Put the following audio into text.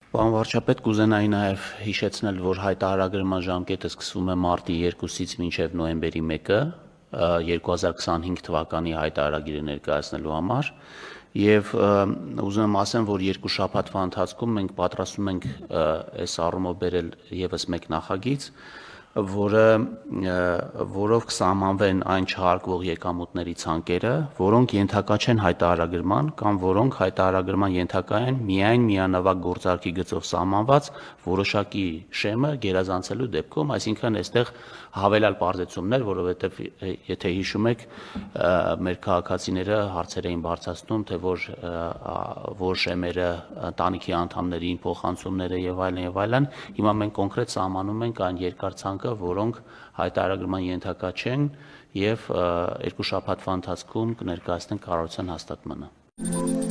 Պարոն վարչապետ, կուզենայի նաև հիշեցնել, որ հայտարարագրման ժամկետը սկսվում է մարտի 2-ից մինչև նոյեմբերի 1-ը 2025 թվականի հայտարարագիրը ներկայացնելու համար եւ ուզում եմ ասեմ, որ երկու շաբաթվա ընթացքում մենք պատրաստում ենք այս առումով բերել եւս մեկ նախագիծ, որով կսահմանվեն այն չհարկվող եկամուտների ցանկերը, որոնք ենթակա չեն հայտարարագրման կամ որոնք հայտարարագրման ենթակա են միայն միանավակ գործարքի գծով սահմանված որոշակի շեմը գերազանցելու դեպքում, այսինքն այստեղ հավելյալ պարզեցումներ, որովհետև եթե հիշում եք, մեր քաղաքացիները հարցեր էին բարձրացնում, թե որ շեմերը ընտանիքի անդամներին փոխանցումները եւ այլն, հիմա մենք կոնկրետ սահմանում ենք այն երկար ցանկը, որոնք հայտարարագրման ենթակա չեն եւ երկու շաբաթվա ընթացքում կներկայացնենք կառավարության հաստատմանը։